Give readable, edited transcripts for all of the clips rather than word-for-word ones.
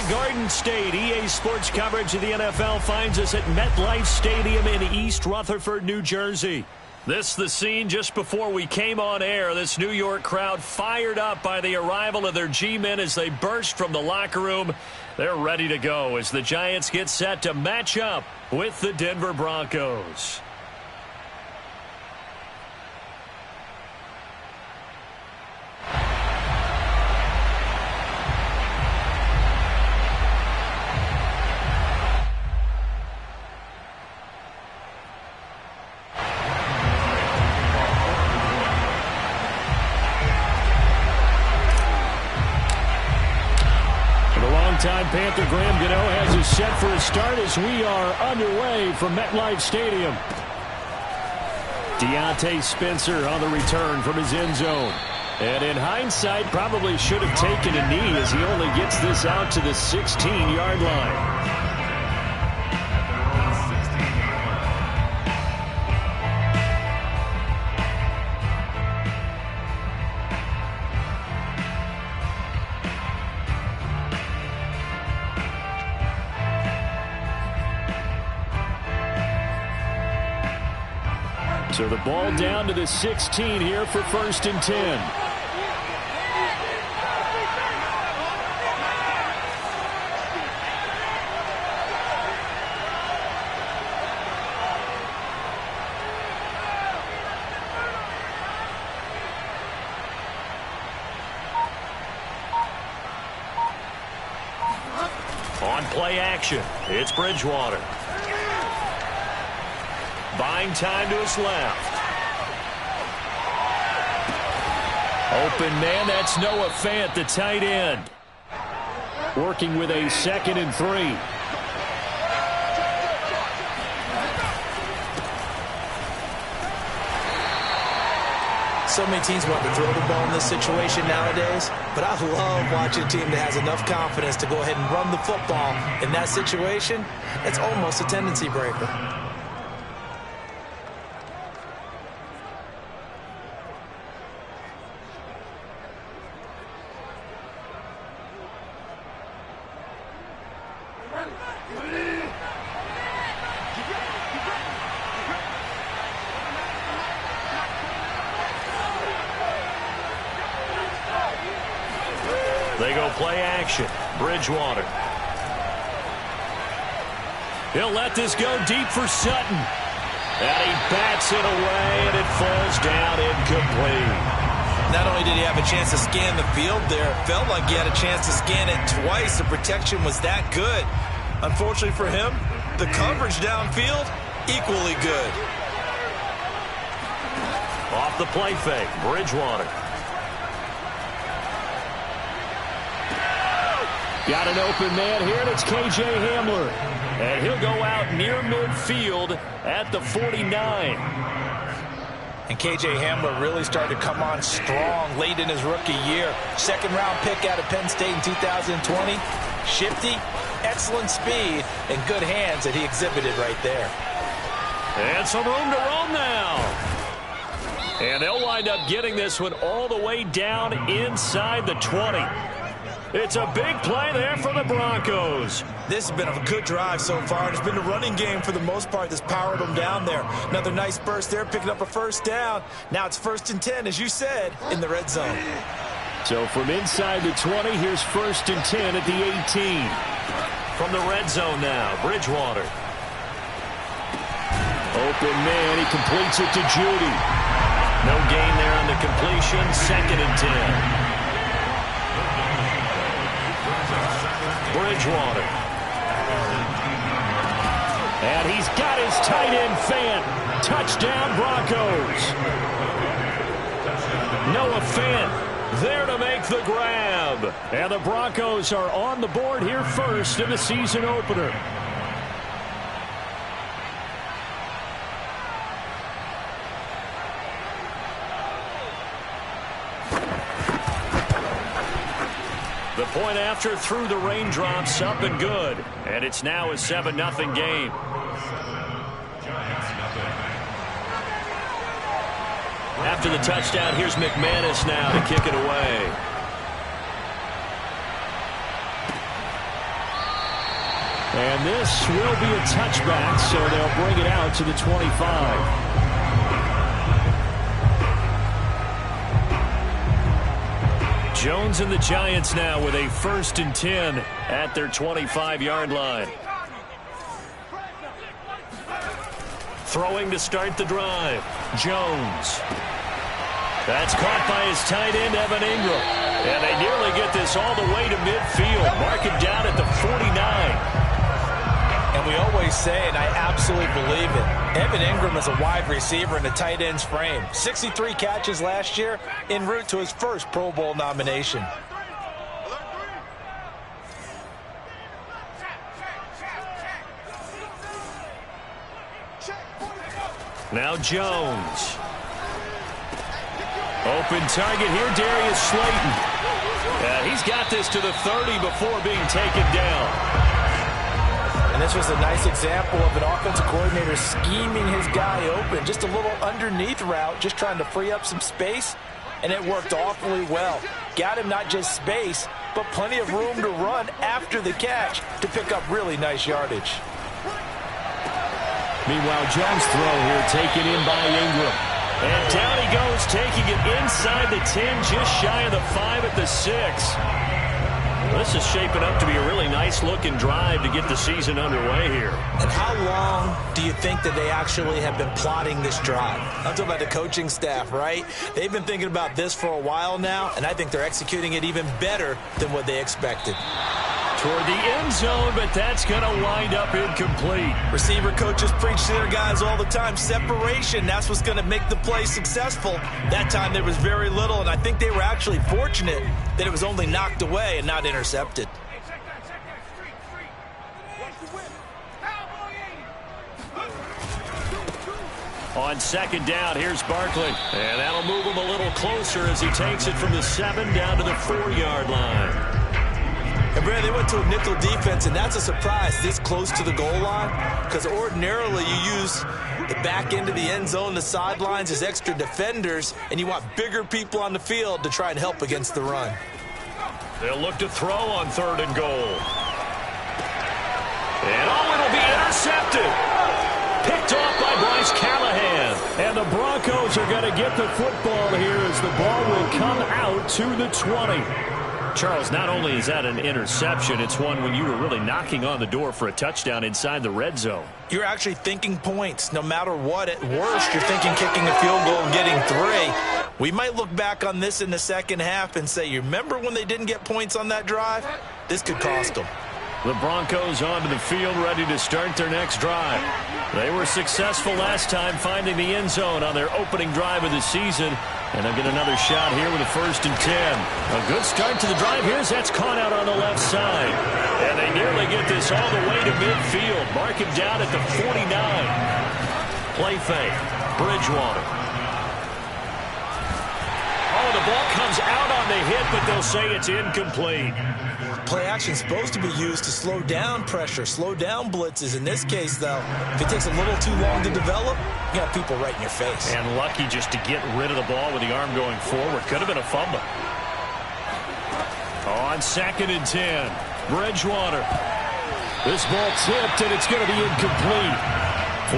the Garden State. EA Sports coverage of the NFL finds us at MetLife Stadium in East Rutherford, New Jersey. This the scene just before we came on air. This New York crowd fired up by the arrival of their G-men as they burst from the locker room. They're ready to go as the Giants get set to match up with the Denver Broncos. Time Panther Graham Gano has us set for a start as we are underway from MetLife Stadium. Deontay Spencer on the return from his end zone. And in hindsight, probably should have taken a knee as he only gets this out to the 16-yard line. So the ball down to the 16 here for 1st and 10. On play action, it's Bridgewater. Buying time to his left. Open man, that's Noah Fant, the tight end. Working with a 2nd and 3. So many teams want to throw the ball in this situation nowadays, but I love watching a team that has enough confidence to go ahead and run the football. In that situation, it's almost a tendency breaker. They go play action. Bridgewater. He'll let this go deep for Sutton. And he bats it away, and it falls down incomplete. Not only did he have a chance to scan the field there, it felt like he had a chance to scan it twice. The protection was that good. Unfortunately for him, the coverage downfield, equally good. Off the play fake, Bridgewater. Got an open man here, and it's K.J. Hamler. And he'll go out near midfield at the 49. And K.J. Hamler really started to come on strong late in his rookie year. 2nd-round pick out of Penn State in 2020. Shifty, excellent speed, and good hands that he exhibited right there. And some room to roam now. And they'll wind up getting this one all the way down inside the 20. It's a big play there for the Broncos. This has been a good drive so far. It's been a running game for the most part that's powered them down there. Another nice burst there, picking up a 1st down. Now it's 1st and 10, as you said, in the red zone. So from inside the 20, here's 1st and 10 at the 18. From the red zone now, Bridgewater. Open man, he completes it to Judy. No gain there on the completion, 2nd and 10. Bridgewater. And he's got his tight end Fant. Touchdown Broncos. Noah Fant there to make the grab. And the Broncos are on the board here first in the season opener. The point after through the raindrops, up and good. And it's now a 7-0 game. After the touchdown, here's McManus now to kick it away. And this will be a touchback, so they'll bring it out to the 25. Jones and the Giants now with a 1st and 10 at their 25-yard line. Throwing to start the drive. Jones. That's caught by his tight end, Evan Ingram. And they nearly get this all the way to midfield. Mark it down at the 49. And we always say, and I absolutely believe it, Evan Ingram is a wide receiver in the tight end's frame. 63 catches last year, en route to his first Pro Bowl nomination. Now Jones. Open target here, Darius Slayton. He's got this to the 30 before being taken down. And this was a nice example of an offensive coordinator scheming his guy open. Just a little underneath route, just trying to free up some space, and it worked awfully well. Got him not just space, but plenty of room to run after the catch to pick up really nice yardage. Meanwhile, Jones' throw here taken in by Ingram. And down he goes, taking it inside the 10, just shy of the 5 at the 6. This is shaping up to be a really nice-looking drive to get the season underway here. And how long do you think that they actually have been plotting this drive? I'm talking about the coaching staff, right? They've been thinking about this for a while now, and I think they're executing it even better than what they expected. Toward the end zone, but that's going to wind up incomplete. Receiver coaches preach to their guys all the time. Separation, that's what's going to make the play successful. That time there was very little, and I think they were actually fortunate that it was only knocked away and not intercepted. On 2nd down, here's Barkley. And that'll move him a little closer as he takes it from the 7 down to the 4-yard line. And Brad, they went to a nickel defense, and that's a surprise this close to the goal line, because ordinarily you use the back end of the end zone, the sidelines as extra defenders, and you want bigger people on the field to try and help against the run. They'll look to throw on 3rd and goal. And it'll be intercepted. Picked off by Bryce Callahan. And the Broncos are going to get the football here as the ball will come out to the 20. Charles, not only is that an interception, it's one when you were really knocking on the door for a touchdown inside the red zone. You're actually thinking points. No matter what, at worst, you're thinking kicking a field goal and getting 3. We might look back on this in the second half and say, you remember when they didn't get points on that drive? This could cost them. The Broncos onto the field, ready to start their next drive. They were successful last time finding the end zone on their opening drive of the season. And they'll get another shot here with a 1st and 10. A good start to the drive here as that's caught out on the left side. And they nearly get this all the way to midfield. Mark him down at the 49. Play fake. Bridgewater. Oh, the ball comes out on the hit, but they'll say it's incomplete. Play action is supposed to be used to slow down pressure, slow down blitzes. In this case, though, if it takes a little too long to develop, you got people right in your face. And lucky just to get rid of the ball with the arm going forward. Could have been a fumble. On 2nd and 10, Bridgewater. This ball tipped, and it's going to be incomplete.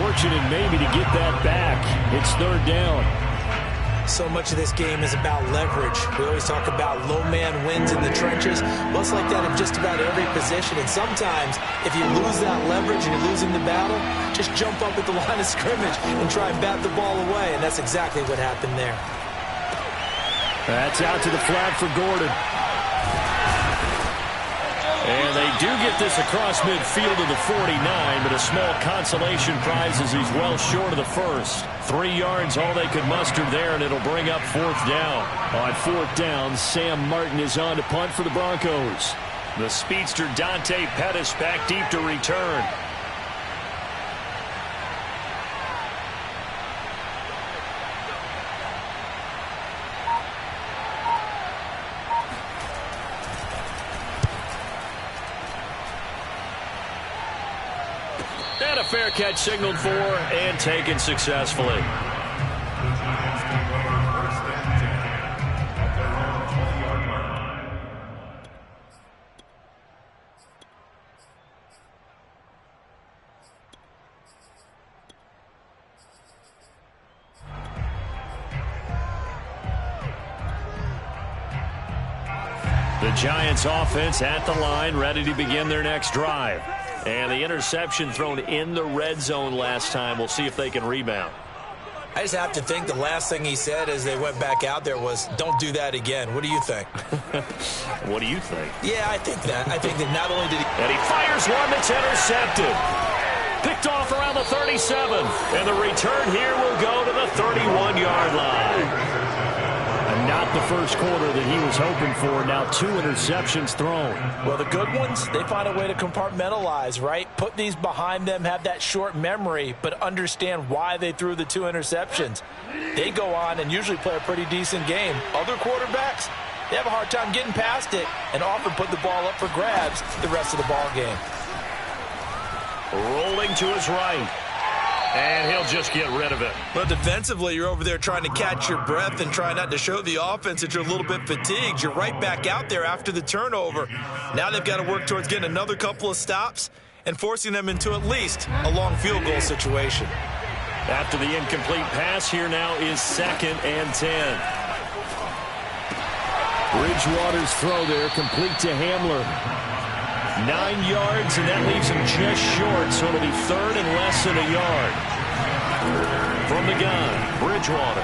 Fortunate maybe to get that back. It's 3rd down. So much of this game is about leverage. We always talk about low man wins in the trenches. Well, it's like that in just about every position. And sometimes, if you lose that leverage and you're losing the battle, just jump up at the line of scrimmage and try and bat the ball away. And that's exactly what happened there. That's out to the flat for Gordon. And they do get this across midfield to the 49, but a small consolation prize as he's well short of the first. 3 yards, all they could muster there, and it'll bring up 4th down. On 4th down, Sam Martin is on to punt for the Broncos. The speedster Dante Pettis back deep to return. And a fair catch signaled for and taken successfully. Giants offense at the line, ready to begin their next drive. And the interception thrown in the red zone last time. We'll see if they can rebound. I just have to think the last thing he said as they went back out there was, don't do that again. What do you think? What do you think? Yeah, I think that. I think that not only did he... And he fires one that's intercepted. Picked off around the 37. And the return here will go to the 31-yard line. And not the first quarter that he was hoping for. Now 2 interceptions thrown. Well, the good ones, they find a way to compartmentalize, right? Put these behind them, have that short memory, but understand why they threw the 2 interceptions. They go on and usually play a pretty decent game. Other quarterbacks, they have a hard time getting past it and often put the ball up for grabs the rest of the ball game. Rolling to his right. And he'll just get rid of it. Well, defensively, you're over there trying to catch your breath and try not to show the offense that you're a little bit fatigued. You're right back out there after the turnover. Now they've got to work towards getting another couple of stops and forcing them into at least a long field goal situation. After the incomplete pass, here now is 2nd and 10. Bridgewater's throw there, complete to Hamler. 9 yards, and that leaves him just short, so it'll be 3rd and less than a yard. From the gun, Bridgewater.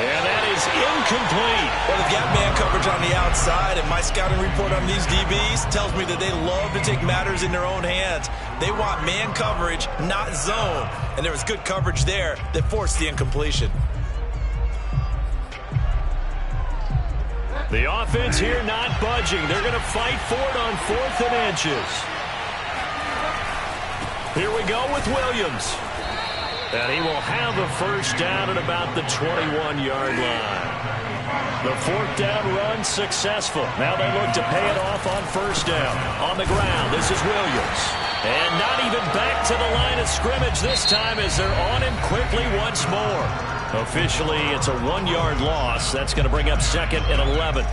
And that is incomplete. Well, they've got man coverage on the outside, and my scouting report on these DBs tells me that they love to take matters in their own hands. They want man coverage, not zone, and there was good coverage there that forced the incompletion. The offense here not budging. They're going to fight for it on 4th and inches. Here we go with Williams. And he will have a first down at about the 21-yard line. The 4th down run successful. Now they look to pay it off on 1st down. On the ground, this is Williams. And not even back to the line of scrimmage this time as they're on him quickly once more. Officially, it's a 1-yard loss. That's going to bring up 2nd and 11.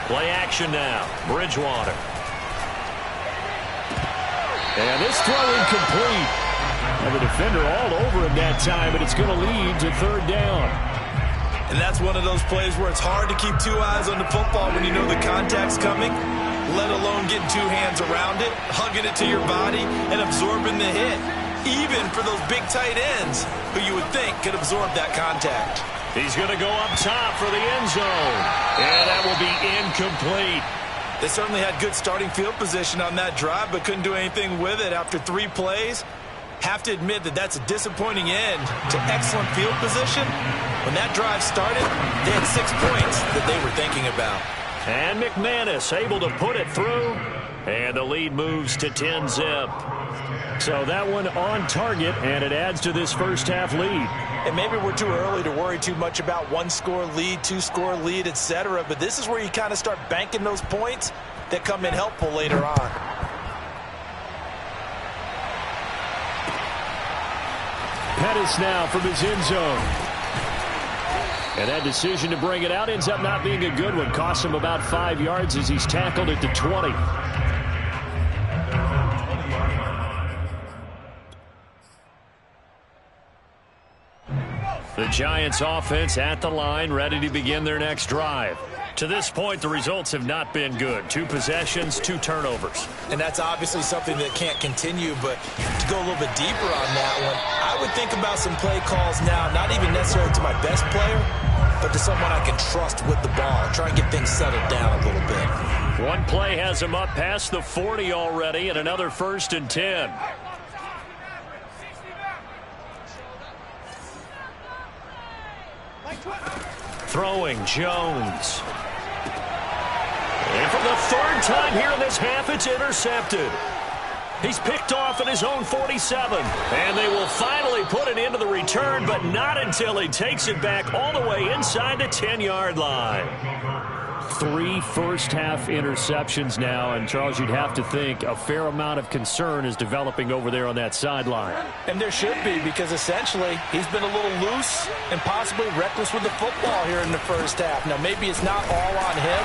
Play action now. Bridgewater. And this throw incomplete. And the defender all over him that time, and it's going to lead to 3rd down. And that's one of those plays where it's hard to keep 2 eyes on the football when you know the contact's coming, let alone getting 2 hands around it, hugging it to your body, and absorbing the hit, even for those big tight ends who you would think could absorb that contact. He's going to go up top for the end zone, and that will be incomplete. They certainly had good starting field position on that drive, but couldn't do anything with it after 3 plays. Have to admit that that's a disappointing end to excellent field position. When that drive started, they had 6 points that they were thinking about. And McManus able to put it through, and the lead moves to 10-zip. So that one on target, and it adds to this first half lead. And maybe we're too early to worry too much about 1-score lead, 2-score lead, etc. But this is where you kind of start banking those points that come in helpful later on. Pettis now from his end zone. And that decision to bring it out ends up not being a good one. Costs him about 5 yards as he's tackled at the 20. The Giants offense at the line, ready to begin their next drive. To this point, the results have not been good. 2 possessions, 2 turnovers. And that's obviously something that can't continue, but to go a little bit deeper on that one, I would think about some play calls now, not even necessarily to my best player, but to someone I can trust with the ball. Try and get things settled down a little bit. One play has him up past the 40 already, and another 1st and 10. Throwing Jones. And for the 3rd time here in this half, it's intercepted. He's picked off at his own 47. And they will finally put it into the return, but not until he takes it back all the way inside the 10-yard line. 3 first-half interceptions now, and Charles, you'd have to think a fair amount of concern is developing over there on that sideline. And there should be, because essentially he's been a little loose and possibly reckless with the football here in the first half. Now, maybe it's not all on him,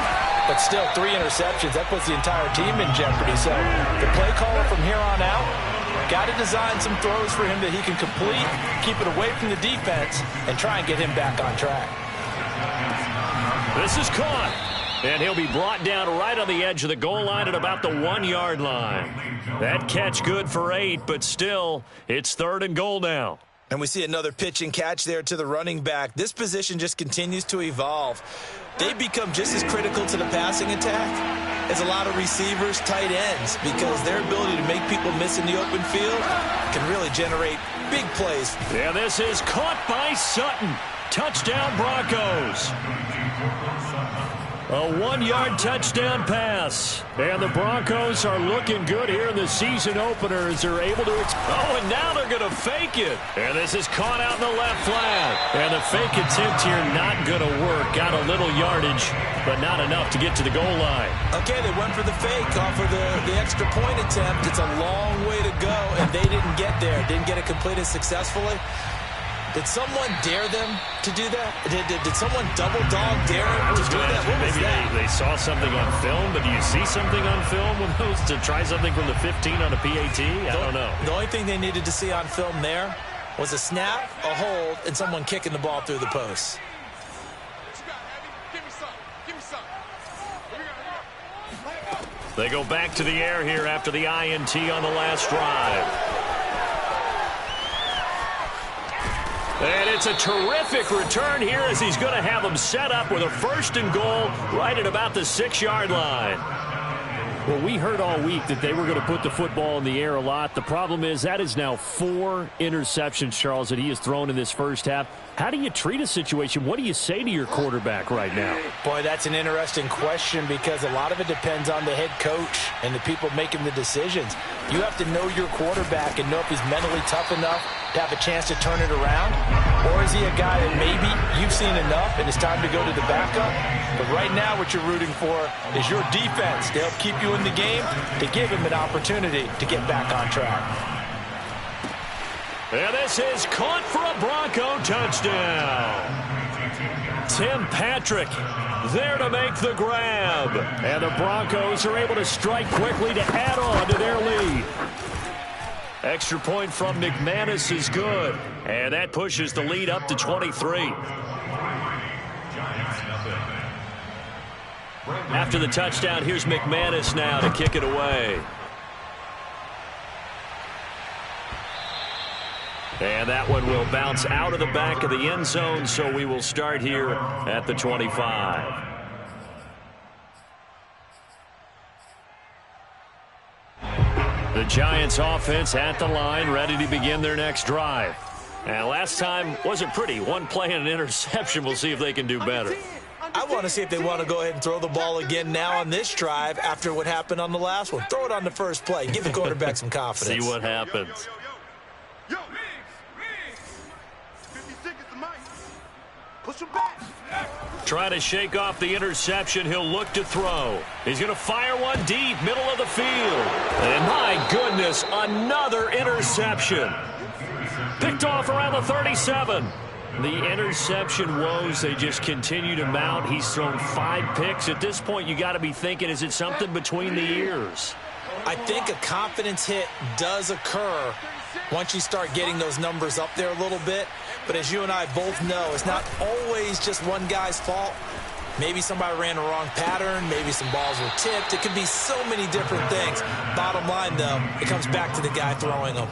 but still 3 interceptions. That puts the entire team in jeopardy. So the play caller from here on out got to design some throws for him that he can complete, keep it away from the defense, and try and get him back on track. This is caught, and he'll be brought down right on the edge of the goal line at about the 1-yard line. That catch good for 8, but still, it's 3rd and goal now. And we see another pitch and catch there to the running back. This position just continues to evolve. They become just as critical to the passing attack as a lot of receivers, tight ends, because their ability to make people miss in the open field can really generate big plays. Yeah, this is caught by Sutton. Touchdown, Broncos. A 1-yard touchdown pass. And the Broncos are looking good here in the season opener as they're able to... Oh, and now they're going to fake it. And this is caught out in the left flat. And the fake attempt here not going to work. Got a little yardage, but not enough to get to the goal line. Okay, they went for the fake off of the extra point attempt. It's a long way to go, and they didn't get there. Didn't get it completed successfully. Did someone dare them to do that? Did someone double dog dare them to do that? What was that? They saw something on film, but do you see something on film when those to try something from the 15 on a PAT? I don't know. The only thing they needed to see on film there was a snap, a hold, and someone kicking the ball through the post. They go back to the air here after the INT on the last drive. And it's a terrific return here as he's going to have them set up with a 1st and goal right at about the 6-yard line. Well, we heard all week that they were going to put the football in the air a lot. The problem is that is now 4 interceptions, Charles, that he has thrown in this first half. How do you treat a situation? What do you say to your quarterback right now? Boy, that's an interesting question because a lot of it depends on the head coach and the people making the decisions. You have to know your quarterback and know if he's mentally tough enough to have a chance to turn it around, or is he a guy that maybe you've seen enough and it's time to go to the backup? But right now what you're rooting for is your defense to help keep you in the game, to give him an opportunity to get back on track. And this is caught for a Bronco touchdown. Tim Patrick there to make the grab. And the Broncos are able to strike quickly to add on to their lead. Extra point from McManus is good. And that pushes the lead up to 23. After the touchdown, here's McManus now to kick it away. And that one will bounce out of the back of the end zone, so we will start here at the 25. The Giants offense at the line, ready to begin their next drive. And last time wasn't pretty. One play and an interception. We'll see if they can do better. I want to see if they want to go ahead and throw the ball again now on this drive after what happened on the last one. Throw it on the first play. Give the quarterback some confidence. See what happens. Try to shake off the interception. He'll look to throw. He's going to fire one deep, middle of the field. And my goodness, another interception. Picked off around the 37. The interception woes, they just continue to mount. He's thrown 5 picks. At this point, you got to be thinking, is it something between the ears? I think a confidence hit does occur once you start getting those numbers up there a little bit. But as you and I both know, it's not always just one guy's fault. Maybe somebody ran the wrong pattern. Maybe some balls were tipped. It could be so many different things. Bottom line, though, it comes back to the guy throwing them.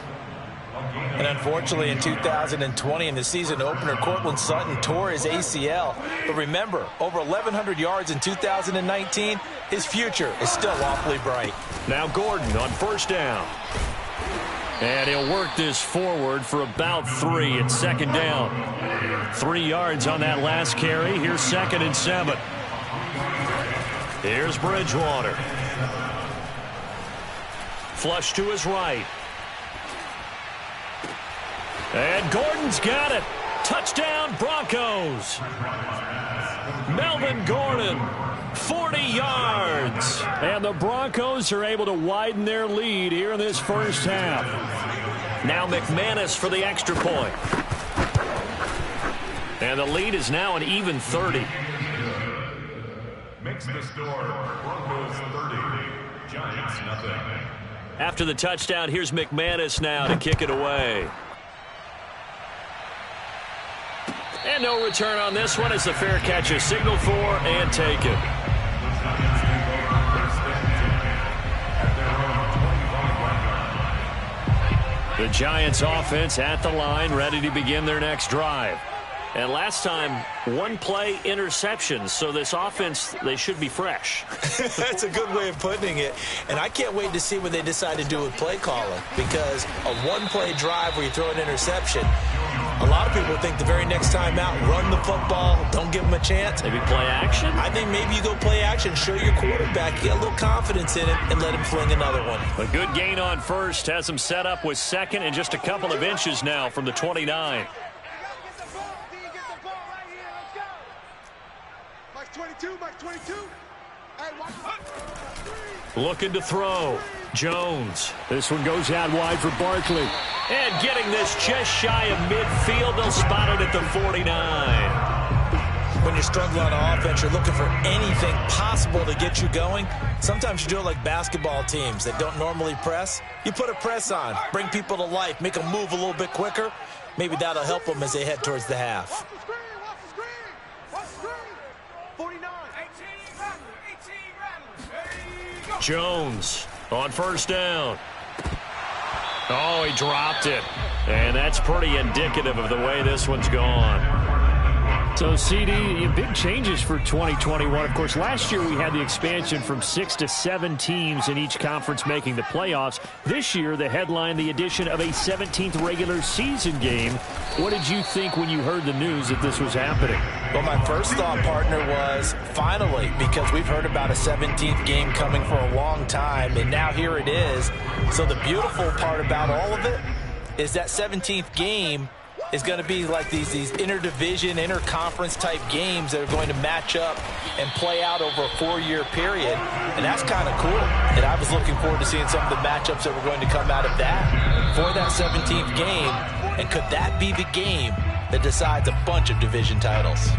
And unfortunately, in 2020, in the season opener, Cortland Sutton tore his ACL. But remember, over 1,100 yards in 2019, his future is still awfully bright. Now Gordon on first down. And he'll work this forward for about 3. It's second down. 3 yards on that last carry. Here's 2nd and 7. Here's Bridgewater. Flush to his right. And Gordon's got it. Touchdown, Broncos. Melvin Gordon, 40 yards. And the Broncos are able to widen their lead here in this first half. Now McManus for the extra point. And the lead is now an even 30. Makes the score Broncos 30, Giants nothing. After the touchdown, here's McManus now to kick it away. And no return on this one as the fair catch is signaled for and taken. The Giants offense at the line, ready to begin their next drive. And last time, one-play interception, so this offense, they should be fresh. That's a good way of putting it. And I can't wait to see what they decide to do with play calling, because a one-play drive where you throw an interception, a lot of people think the very next time out, run the football, don't give them a chance. Maybe play action? I think maybe you go play action, show your quarterback, get a little confidence in him, and let him fling another one. A good gain on first, has him set up with second and just a couple of inches now from the 29. 22. Looking to throw. Jones. This one goes out wide for Barkley. And getting this just shy of midfield. They'll spot it at the 49. When you're struggling on offense, you're looking for anything possible to get you going. Sometimes you do it like basketball teams that don't normally press. You put a press on, bring people to life, make them move a little bit quicker. Maybe that'll help them as they head towards the half. Jones on first down. Oh, he dropped it. And that's pretty indicative of the way this one's gone. So, CD, big changes for 2021. Of course, last year we had the expansion from 6 to 7 teams in each conference making the playoffs. This year, the headline, the addition of a 17th regular season game. What did you think when you heard the news that this was happening? Well, my first thought, partner, was finally, because we've heard about a 17th game coming for a long time, and now here it is. So the beautiful part about all of it is that 17th game is going to be like these interdivision, interconference type games that are going to match up and play out over a 4-year period. And that's kind of cool. And I was looking forward to seeing some of the matchups that were going to come out of that for that 17th game. And could that be the game that decides a bunch of division titles?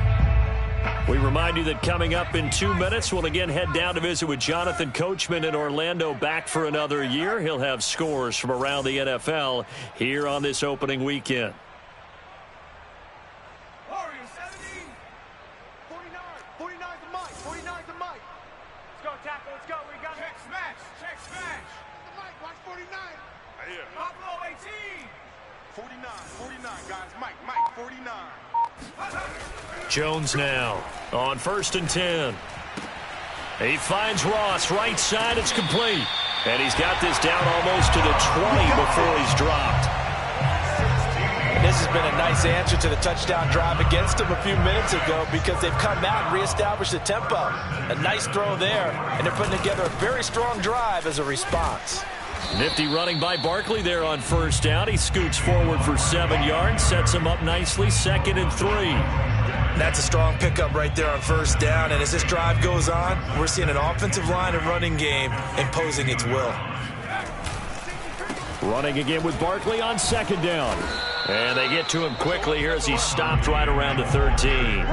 We remind you that coming up in 2 minutes, we'll again head down to visit with Jonathan Coachman in Orlando, back for another year. He'll have scores from around the NFL here on this opening weekend. 49's the mic. Let's go, tackle. Let's go. We got check smash. Check smash. The mic. Watch 49. Right here. Buffalo 18. 49, guys. Mike, 49. Jones now on 1st and 10. He finds Ross, right side, it's complete. And he's got this down almost to the 20 before he's dropped. And this has been a nice answer to the touchdown drive against them a few minutes ago, because they've come out and reestablished the tempo. A nice throw there, and they're putting together a very strong drive as a response. Nifty running by Barkley there on 1st down. He scoots forward for 7 yards, sets him up nicely, 2nd and 3. That's a strong pickup right there on 1st down, and as this drive goes on, we're seeing an offensive line and running game imposing its will. Running again with Barkley on 2nd down. And they get to him quickly here as he's stopped right around the 13.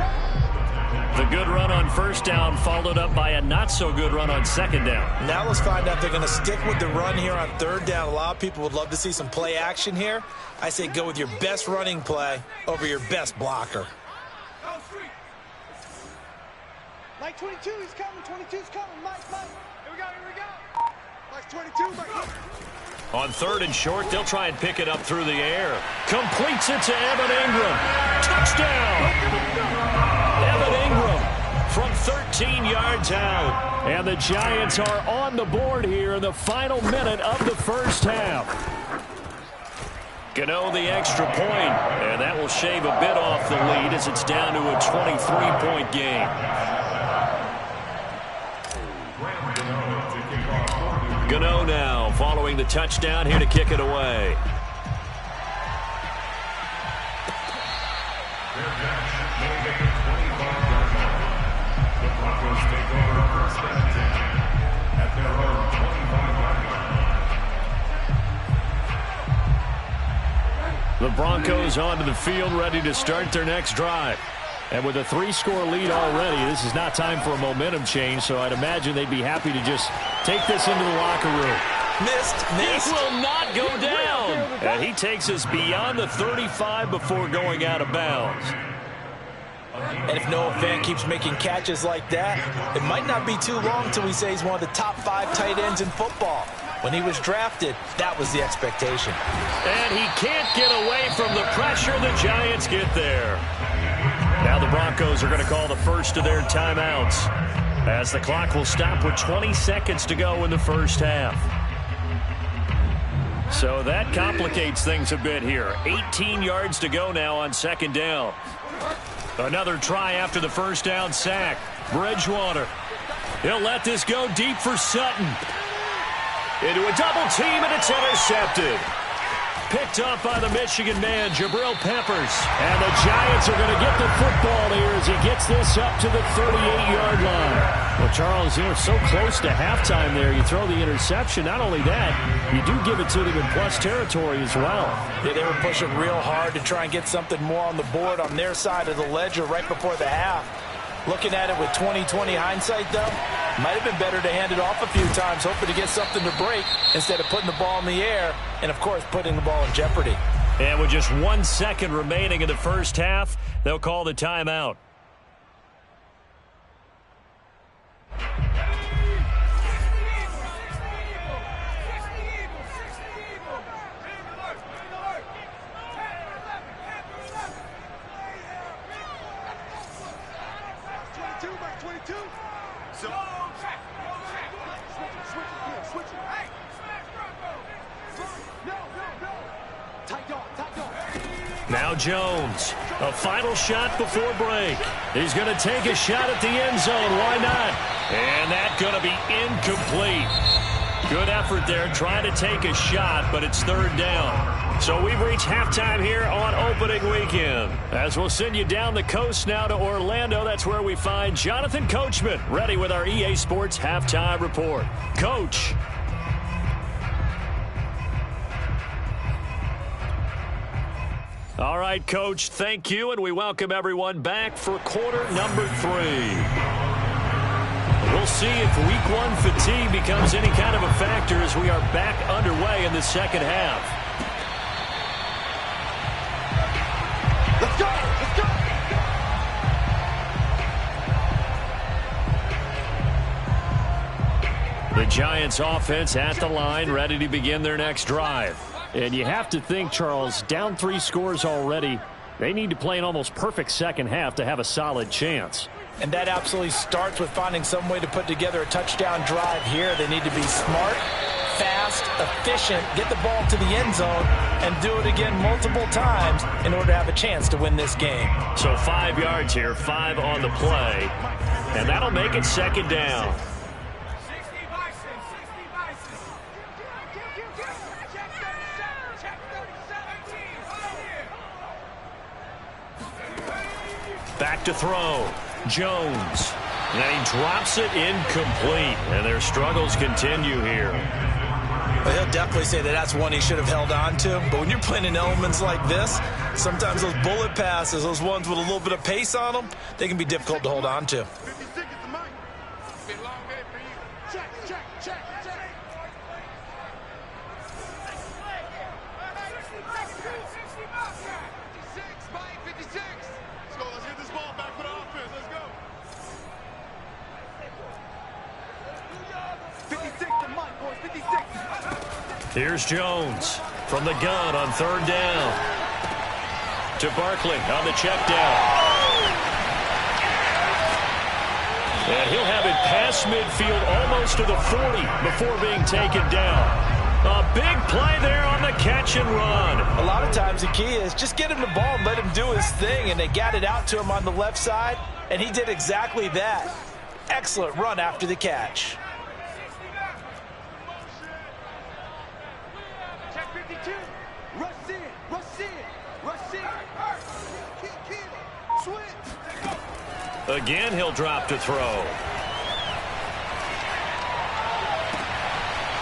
The good run on 1st down followed up by a not-so-good run on 2nd down. Now let's find out if they're going to stick with the run here on 3rd down. A lot of people would love to see some play action here. I say go with your best running play over your best blocker. Mike 22, he's coming. 22's coming. Mike. Here we go. Mike 22, Mike. On 3rd and short, they'll try and pick it up through the air. Completes it to Evan Ingram. Touchdown! Evan Ingram from 13 yards out. And the Giants are on the board here in the final minute of the 1st half. Gano the extra point, and that will shave a bit off the lead as it's down to a 23-point game. Gano now following the touchdown here to kick it away. moving 25-yard line. The Broncos take over first and 10 at their own 25-yard line. The Broncos onto the field, ready to start their next drive. And with a 3-score lead already, this is not time for a momentum change, so I'd imagine they'd be happy to just take this into the locker room. Missed. He will not go down. And he takes us beyond the 35 before going out of bounds. And if Noah Fant keeps making catches like that, it might not be too long till we say he's one of the top 5 tight ends in football. When he was drafted, that was the expectation. And he can't get away from the pressure. The Giants get there. Now the Broncos are going to call the first of their timeouts, as the clock will stop with 20 seconds to go in the first half. So that complicates things a bit here. 18 yards to go now on second down. Another try after the first down sack. Bridgewater. He'll let this go deep for Sutton. Into a double team, and it's intercepted. Picked up by the Michigan man, Jabril Peppers. And the Giants are going to get the football here as he gets this up to the 38-yard line. Well, Charles, you're so close to halftime there. You throw the interception. Not only that, you do give it to them in plus territory as well. Yeah, they were pushing real hard to try and get something more on the board on their side of the ledger right before the half. Looking at it with 20/20 hindsight, though, might have been better to hand it off a few times, hoping to get something to break instead of putting the ball in the air and, of course, putting the ball in jeopardy. And with just 1 second remaining in the first half, they'll call the timeout. Now Jones, a final shot before break. He's going to take a shot at the end zone. Why not? And that's going to be incomplete. Good effort there trying to take a shot, but it's third down. So we've reached halftime here on opening weekend. As we'll send you down the coast now to Orlando, that's where we find Jonathan Coachman, ready with our EA Sports halftime report. Coach. All right, Coach, thank you, and we welcome everyone back for quarter number 3. We'll see if week 1 fatigue becomes any kind of a factor as we are back underway in the second half. Let's go! Let's go! The Giants offense at the line, ready to begin their next drive. And you have to think, Charles, down 3 scores already, they need to play an almost perfect second half to have a solid chance. And that absolutely starts with finding some way to put together a touchdown drive here. They need to be smart, fast, efficient, get the ball to the end zone, and do it again multiple times in order to have a chance to win this game. So 5 yards here, 5 on the play, and that'll make it second down. Back to throw. Jones. And he drops it incomplete. And their struggles continue here. Well, he'll definitely say that that's one he should have held on to. But when you're playing in elements like this, sometimes those bullet passes, those ones with a little bit of pace on them, they can be difficult to hold on to. 56 is the mic. It's been a long day for you. Check. 56, Mike, 56. Let's go. Let's get this ball back for the offense. Let's go. 56 to Mike, boys. 56. Here's Jones from the gun on third down. To Barkley on the check down. And he'll have it past midfield almost to the 40 before being taken down. A big play there on the catch and run. A lot of times the key is just get him the ball and let him do his thing, and they got it out to him on the left side, and he did exactly that. Excellent run after the catch. Check 52. Rush in. Switch. Again, he'll drop to throw.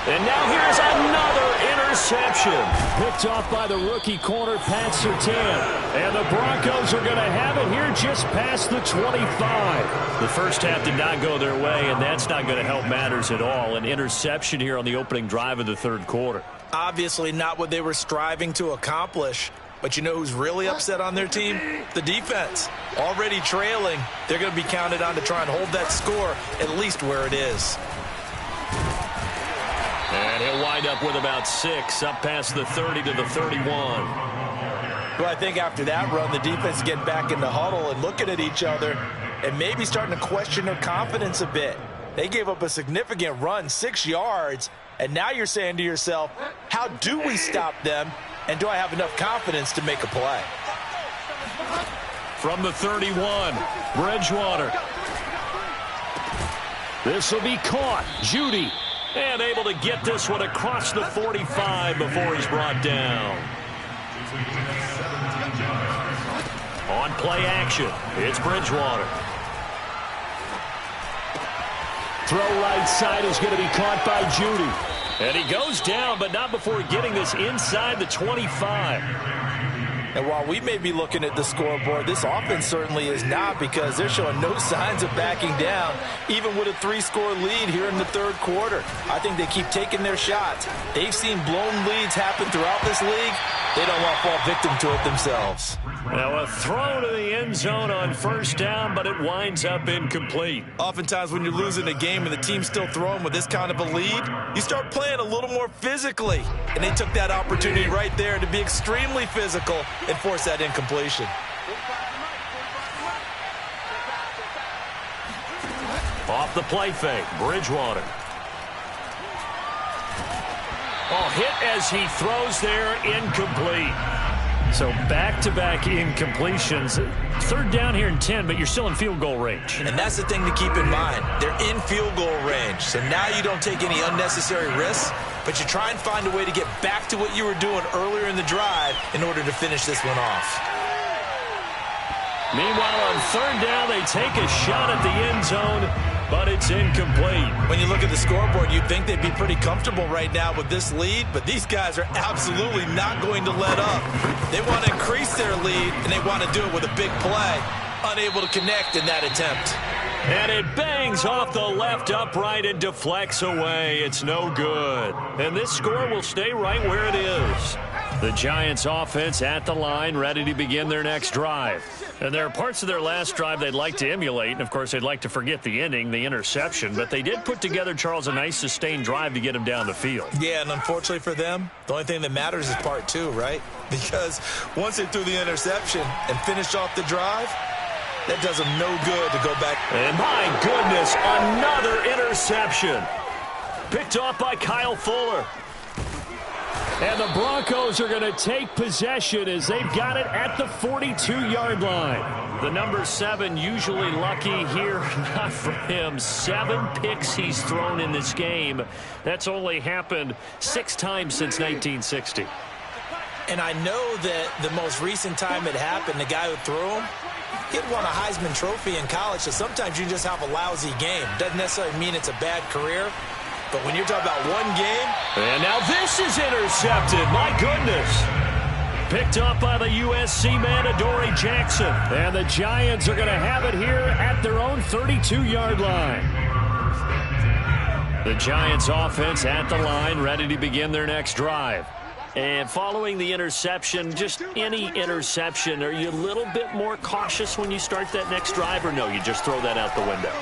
And now here's another interception. Picked off by the rookie corner, Pat Surtain. And the Broncos are going to have it here just past the 25. The first half did not go their way, and that's not going to help matters at all. An interception here on the opening drive of the third quarter. Obviously not what they were striving to accomplish. But you know who's really upset on their team? The defense. Already trailing. They're going to be counted on to try and hold that score at least where it is. And he'll wind up with about 6, up past the 30 to the 31. Well, I think after that run, the defense getting back in the huddle and looking at each other and maybe starting to question their confidence a bit. They gave up a significant run, 6 yards, and now you're saying to yourself, how do we stop them, and do I have enough confidence to make a play? From the 31, Bridgewater. This will be caught. Judy. And able to get this one across the 45 before he's brought down. On play action, it's Bridgewater. Throw right side is going to be caught by Judy. And he goes down, but not before getting this inside the 25. And while we may be looking at the scoreboard, this offense certainly is not, because they're showing no signs of backing down, even with a 3-score lead here in the third quarter. I think they keep taking their shots. They've seen blown leads happen throughout this league. They don't want to fall victim to it themselves. Now a throw to the end zone on first down, but it winds up incomplete. Oftentimes when you're losing a game and the team's still throwing with this kind of a lead, you start playing a little more physically. And they took that opportunity right there to be extremely physical and force that incompletion. Off the play fake, Bridgewater. Oh, hit as he throws there, incomplete. So back-to-back incompletions. Third down here and 10, but you're still in field goal range. And that's the thing to keep in mind. They're in field goal range. So now you don't take any unnecessary risks, but you try and find a way to get back to what you were doing earlier in the drive in order to finish this one off. Meanwhile, on third down, they take a shot at the end zone, but it's incomplete. When you look at the scoreboard, you'd think they'd be pretty comfortable right now with this lead, but these guys are absolutely not going to let up. They want to increase their lead, and they want to do it with a big play. Unable to connect in that attempt. And it bangs off the left upright and deflects away. It's no good. And this score will stay right where it is. The Giants offense at the line, ready to begin their next drive. And there are parts of their last drive they'd like to emulate. And, of course, they'd like to forget the ending, the interception. But they did put together, Charles, a nice sustained drive to get him down the field. Yeah, and unfortunately for them, the only thing that matters is part 2, right? Because once they threw the interception and finished off the drive, that does them no good to go back. And, my goodness, another interception. Picked off by Kyle Fuller. And the Broncos are going to take possession as they've got it at the 42-yard line. The number 7 usually lucky here. Not for him. 7 picks he's thrown in this game. That's only happened 6 times since 1960. And I know that the most recent time it happened, the guy who threw him, he had won a Heisman Trophy in college, so sometimes you just have a lousy game. Doesn't necessarily mean it's a bad career. But when you're talking about one game. And now this is intercepted. My goodness. Picked up by the USC man, Adoree Jackson. And the Giants are going to have it here at their own 32-yard line. The Giants offense at the line, ready to begin their next drive. And following the interception, just any interception, are you a little bit more cautious when you start that next drive, or no, you just throw that out the window?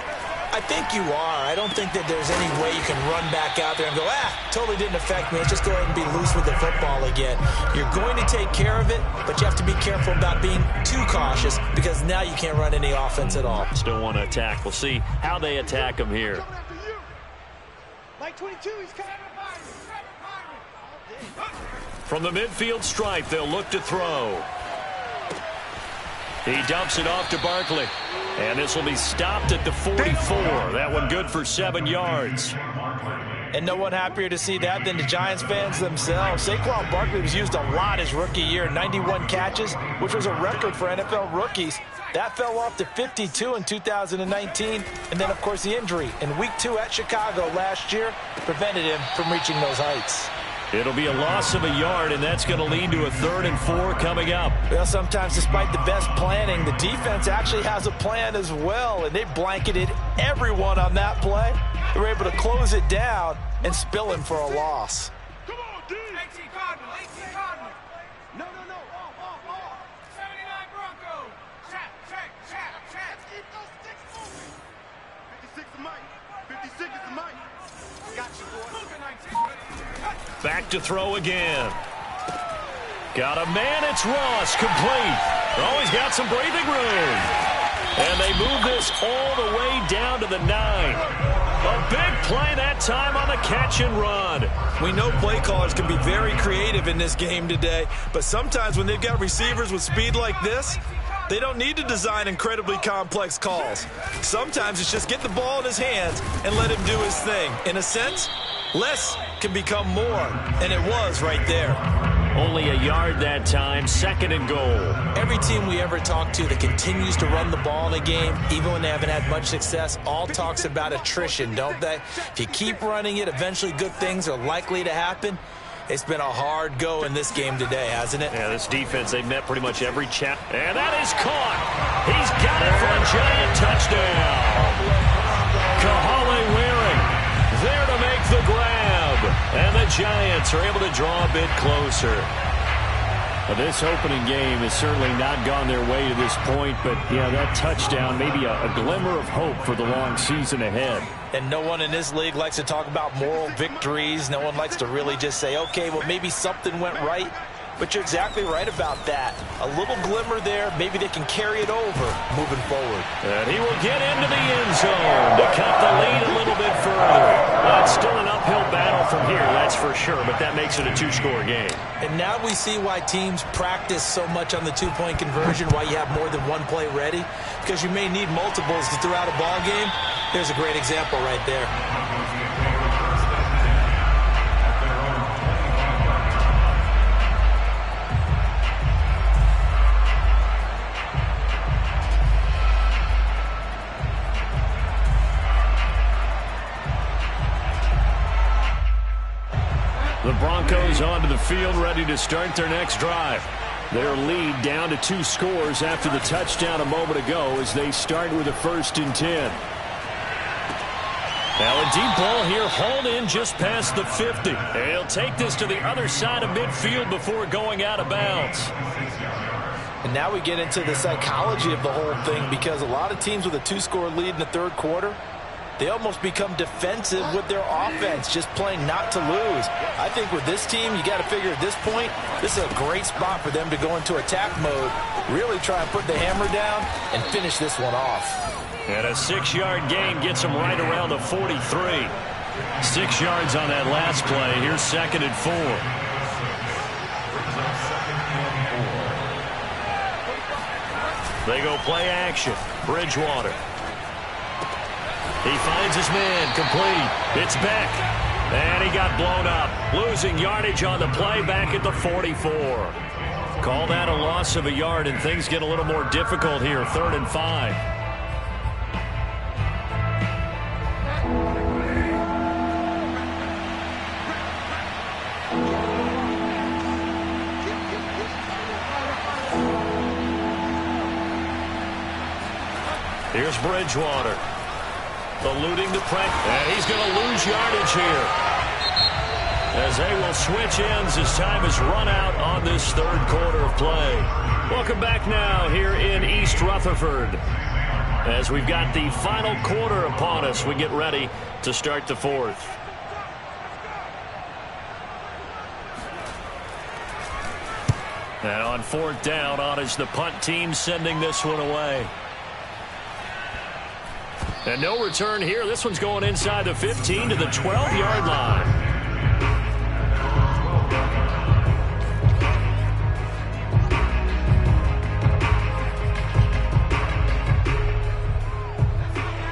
I think you are. I don't think that there's any way you can run back out there and go, totally didn't affect me. Let's just go ahead and be loose with the football again. You're going to take care of it, but you have to be careful about being too cautious, because now you can't run any offense at all. Still want to attack. We'll see how they attack him here. Mike 22, he's coming. From the midfield stripe, they'll look to throw. He dumps it off to Barkley. And this will be stopped at the 44. That one good for 7 yards. And no one happier to see that than the Giants fans themselves. Saquon Barkley was used a lot his rookie year, 91 catches, which was a record for NFL rookies. That fell off to 52 in 2019. And then, of course, the injury in Week 2 at Chicago last year prevented him from reaching those heights. It'll be a loss of a yard, and that's going to lead to a 3rd and 4 coming up. Well, sometimes despite the best planning, the defense actually has a plan as well, and they blanketed everyone on that play. They were able to close it down and spill him for a loss. Come on, D. 18 Cardinal, 18 Cardinal. No. Off. 79 Broncos. Check. Keep those sticks moving. 56 is Mike. 56 is Mike. Got you, boy. Back to throw again. Got a man, it's Ross, complete. Oh, he's got some breathing room. And they move this all the way down to the 9. A big play that time on the catch and run. We know play callers can be very creative in this game today, but sometimes when they've got receivers with speed like this, they don't need to design incredibly complex calls. Sometimes it's just get the ball in his hands and let him do his thing. In a sense, less can become more, and it was right there. Only a yard that time, 2nd and goal. Every team we ever talk to that continues to run the ball in a game, even when they haven't had much success, all talks about attrition, don't they? If you keep running it, eventually good things are likely to happen. It's been a hard go in this game today, hasn't it? Yeah, this defense, they've met pretty much every chap. And that is caught. He's got it for a Giant touchdown. Kahale Waring there to make the grab. And the Giants are able to draw a bit closer. Now, this opening game has certainly not gone their way to this point, but, yeah, that touchdown, maybe a glimmer of hope for the long season ahead. And no one in this league likes to talk about moral victories. No one likes to really just say, okay, well, maybe something went right. But you're exactly right about that. A little glimmer there. Maybe they can carry it over moving forward. And he will get into the end zone to cut the lead a little bit further. It's still an uphill battle from here, that's for sure, but that makes it a 2-score game. And now we see why teams practice so much on the 2-point conversion, why you have more than one play ready, because you may need multiples to throw out a ball game. There's a great example right there. The Broncos onto the field, ready to start their next drive. Their lead down to 2 scores after the touchdown a moment ago as they start with a 1st and 10. Now a deep ball here, hauled in just past the 50. He'll take this to the other side of midfield before going out of bounds. And now we get into the psychology of the whole thing, because a lot of teams with a 2-score lead in the 3rd quarter, they almost become defensive with their offense, just playing not to lose. I think with this team, you got to figure at this point, this is a great spot for them to go into attack mode, really try and put the hammer down and finish this one off. And a 6-yard gain gets them right around the 43. 6 yards on that last play. Here's 2nd and 4. They go play action. Bridgewater. He finds his man, complete. It's Beck. And he got blown up. Losing yardage on the play back at the 44. Call that a loss of a yard, and things get a little more difficult here. 3rd and 5. Here's Bridgewater. Eluding the pressure, and he's going to lose yardage here. As they will switch ends as time has run out on this 3rd quarter of play. Welcome back now here in East Rutherford. As we've got the final quarter upon us, we get ready to start the 4th. And on 4th down, on is the punt team sending this one away. And no return here. This one's going inside the 15 to the 12-yard line.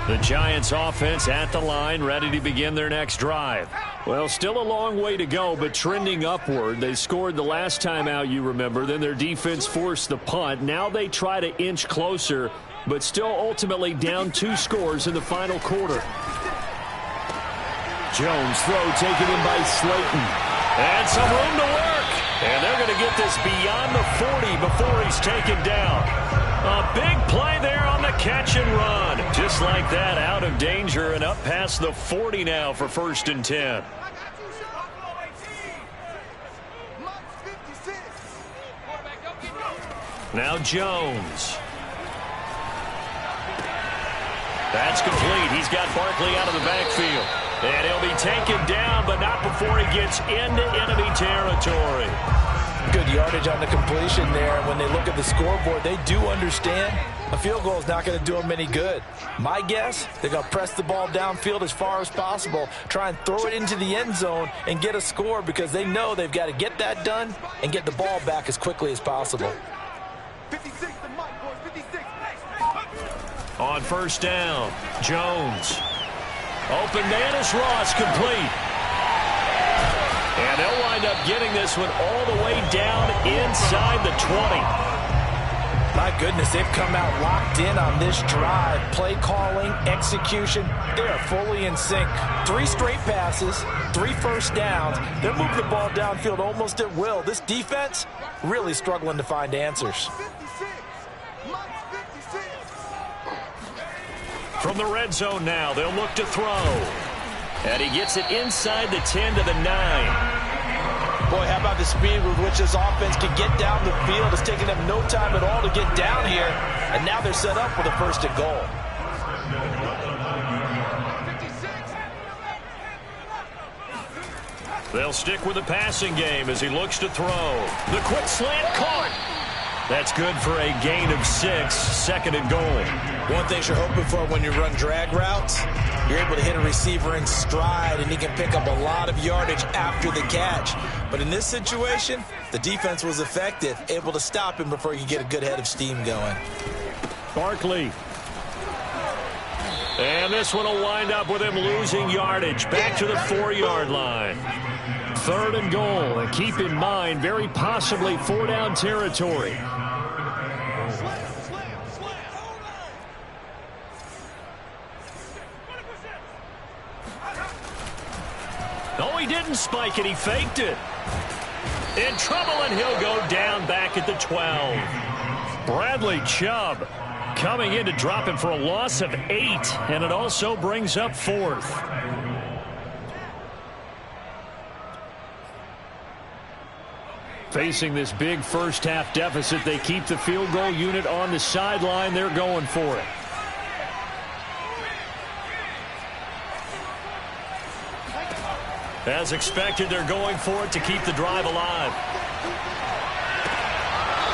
The Giants offense at the line, ready to begin their next drive. Well, still a long way to go, but trending upward. They scored the last time out, you remember. Then their defense forced the punt. Now they try to inch closer, but still ultimately down 2 scores in the final quarter. Jones throw taken in by Slayton. And some room to work. And they're going to get this beyond the 40 before he's taken down. A big play there on the catch and run. Just like that, out of danger and up past the 40 now for 1st and 10. Now Jones. That's complete. He's got Barkley out of the backfield. And he'll be taken down, but not before he gets into enemy territory. Good yardage on the completion there. And when they look at the scoreboard, they do understand a field goal is not going to do them any good. My guess, they're going to press the ball downfield as far as possible, try and throw it into the end zone and get a score because they know they've got to get that done and get the ball back as quickly as possible. 56 to Mike, boys, 56. On 1st down, Jones. Open man is Ross, complete. And they'll wind up getting this one all the way down inside the 20. My goodness, they've come out locked in on this drive. Play calling, execution, they are fully in sync. 3 straight passes, 3 first downs. They're moving the ball downfield almost at will. This defense really struggling to find answers. 56. Mike, 56. From the red zone now, they'll look to throw. And he gets it inside the 10 to the 9. Boy, how about the speed with which this offense can get down the field? It's taking them no time at all to get down here. And now they're set up for the 1st and goal. They'll stick with the passing game as he looks to throw. The quick slant caught. That's good for a gain of 6, 2nd and goal. One thing you're hoping for when you run drag routes, you're able to hit a receiver in stride, and he can pick up a lot of yardage after the catch. But in this situation, the defense was effective, able to stop him before you get a good head of steam going. Barkley. And this one will wind up with him losing yardage back to the 4-yard line. 3rd and goal. And keep in mind, very possibly 4-down territory. No, he didn't spike it. He faked it. In trouble, and he'll go down back at the 12. Bradley Chubb coming in to drop him for a loss of 8, and it also brings up 4th. Facing this big first-half deficit, they keep the field goal unit on the sideline. They're going for it. As expected, they're going for it to keep the drive alive.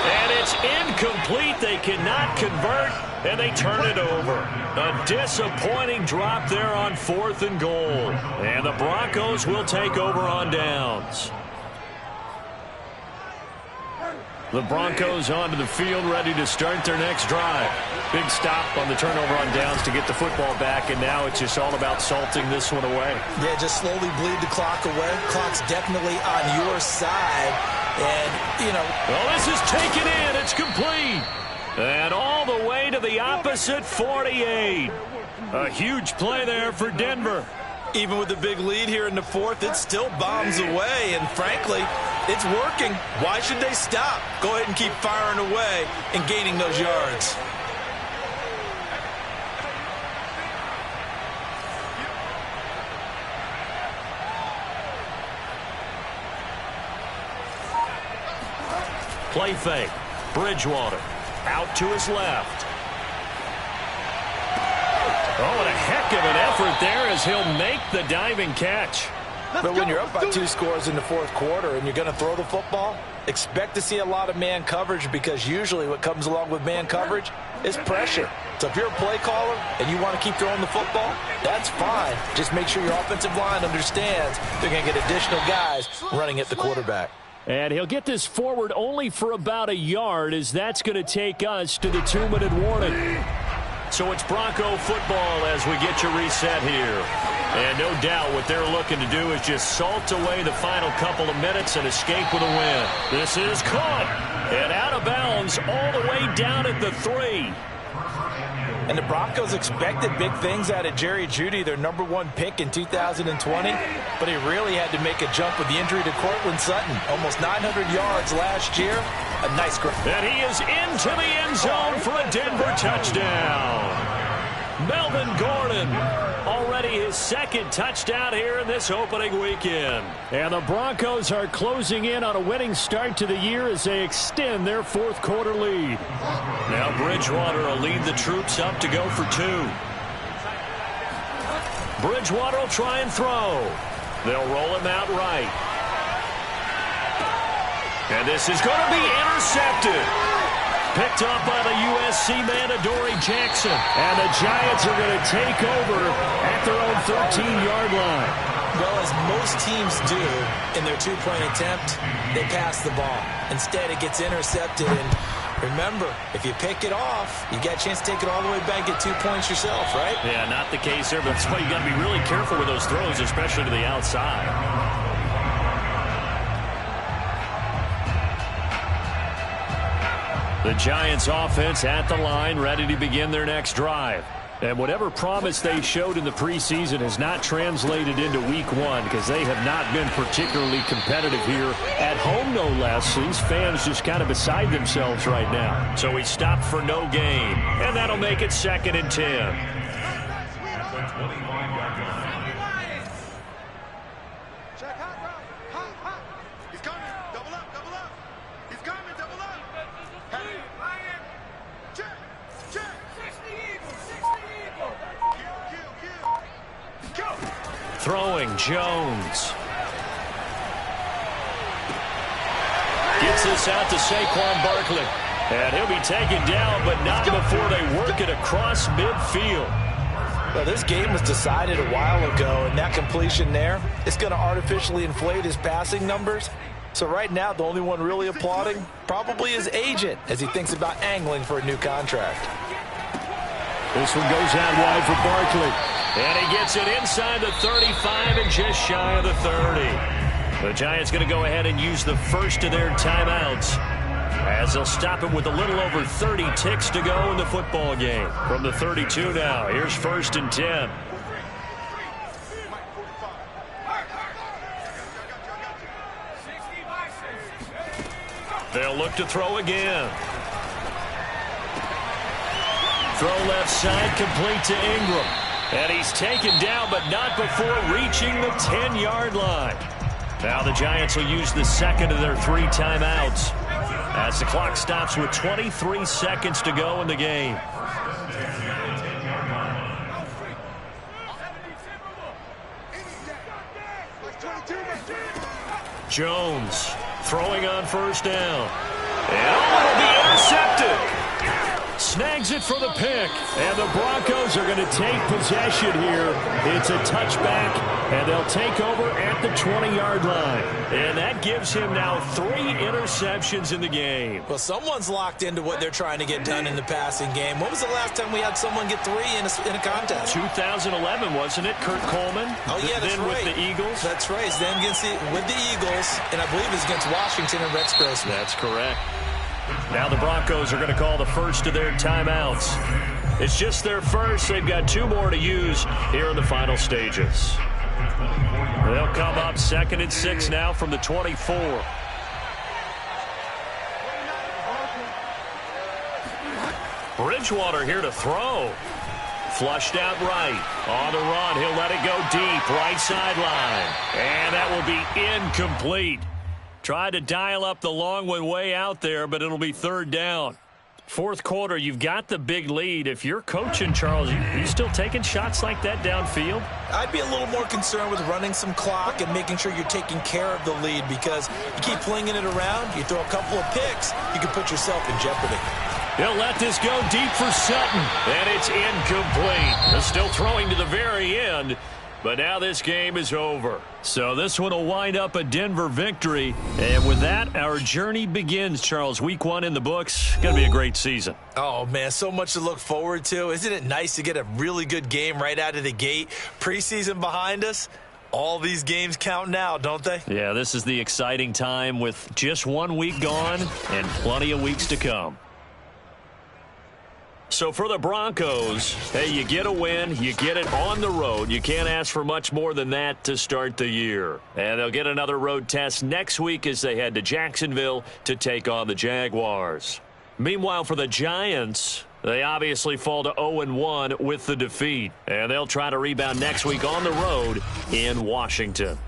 And it's incomplete. They cannot convert, and they turn it over. A disappointing drop there on 4th and goal. And the Broncos will take over on downs. The Broncos onto the field, ready to start their next drive. Big stop on the turnover on downs to get the football back, and now it's just all about salting this one away. Yeah, just slowly bleed the clock away. Clock's definitely on your side. And, you know. Well, this is taken in. It's complete. And all the way to the opposite 48. A huge play there for Denver. Even with the big lead here in the 4th, it still bombs away. And, frankly, it's working. Why should they stop? Go ahead and keep firing away and gaining those yards. Play fake. Bridgewater out to his left. Oh, and a heck of an effort there as he'll make the diving catch. But when you're up by 2 scores in the 4th quarter and you're going to throw the football, expect to see a lot of man coverage, because usually what comes along with man coverage is pressure. So if you're a play caller and you want to keep throwing the football, that's fine. Just make sure your offensive line understands they're going to get additional guys running at the quarterback. And he'll get this forward only for about a yard, as that's going to take us to the 2-minute warning. So it's Bronco football as we get you reset here. And no doubt what they're looking to do is just salt away the final couple of minutes and escape with a win. This is caught and out of bounds all the way down at the 3. And the Broncos expected big things out of Jerry Jeudy, their #1 pick in 2020. But he really had to make a jump with the injury to Cortland Sutton. Almost 900 yards last year. A nice grab. And he is into the end zone for a Denver touchdown. Melvin Gordon, already his second touchdown here in this opening weekend. And the Broncos are closing in on a winning start to the year as they extend their fourth quarter lead. Now Bridgewater will lead the troops up to go for 2. Bridgewater will try and throw. They'll roll him out right. And this is going to be intercepted. Picked up by the USC man, Adoree Jackson. And the Giants are going to take over at their own 13-yard line. Well, as most teams do in their 2-point attempt, they pass the ball. Instead, it gets intercepted. And remember, if you pick it off, you got a chance to take it all the way back, get 2 points yourself, right? Yeah, not the case there, but that's why you got to be really careful with those throws, especially to the outside. The Giants offense at the line, ready to begin their next drive. And whatever promise they showed in the preseason has not translated into week 1 because they have not been particularly competitive here at home, no less. These fans just kind of beside themselves right now. So he stopped for no gain, and that'll make it 2nd and 10. Throwing, Jones. Gets this out to Saquon Barkley. And he'll be taken down, but not before they work it across midfield. Well, this game was decided a while ago, and that completion there is going to artificially inflate his passing numbers. So right now, the only one really applauding probably his agent as he thinks about angling for a new contract. This one goes out wide for Barkley. And he gets it inside the 35 and just shy of the 30. The Giants going to go ahead and use the first of their timeouts as they'll stop it with a little over 30 ticks to go in the football game. From the 32 now, here's 1st and 10. They'll look to throw again. Throw left side, complete to Ingram. And he's taken down, but not before reaching the 10-yard line. Now the Giants will use the second of their 3 timeouts as the clock stops with 23 seconds to go in the game. Jones throwing on 1st down. And it'll be intercepted. Snags it for the pick, and the Broncos are going to take possession here. It's a touchback, and they'll take over at the 20-yard line. And that gives him now 3 interceptions in the game. Well, someone's locked into what they're trying to get done in the passing game. When was the last time we had someone get 3 in a contest? 2011, wasn't it? Kurt Coleman. Oh, yeah, that's then right. With the Eagles. That's right. Then with the Eagles, and I believe it's against Washington and Rex Grossman. That's correct. Now the Broncos are going to call the first of their timeouts. It's just their first. They've got 2 more to use here in the final stages. They'll come up 2nd and 6 now from the 24. Bridgewater here to throw. Flushed out right. On the run, he'll let it go deep. Right sideline. And that will be incomplete. Tried to dial up the long one way out there, but it'll be 3rd down. 4th quarter, you've got the big lead. If you're coaching, Charles, are you still taking shots like that downfield? I'd be a little more concerned with running some clock and making sure you're taking care of the lead, because you keep flinging it around, you throw a couple of picks, you can put yourself in jeopardy. He'll let this go deep for Sutton, and it's incomplete. They're still throwing to the very end. But now this game is over. So this one will wind up a Denver victory. And with that, our journey begins, Charles. Week 1 in the books. Going to be a great season. Oh, man, so much to look forward to. Isn't it nice to get a really good game right out of the gate? Preseason behind us. All these games count now, don't they? Yeah, this is the exciting time with just 1 week gone and plenty of weeks to come. So for the Broncos, hey, you get a win, you get it on the road. You can't ask for much more than that to start the year. And they'll get another road test next week as they head to Jacksonville to take on the Jaguars. Meanwhile, for the Giants, they obviously fall to 0-1 with the defeat. And they'll try to rebound next week on the road in Washington.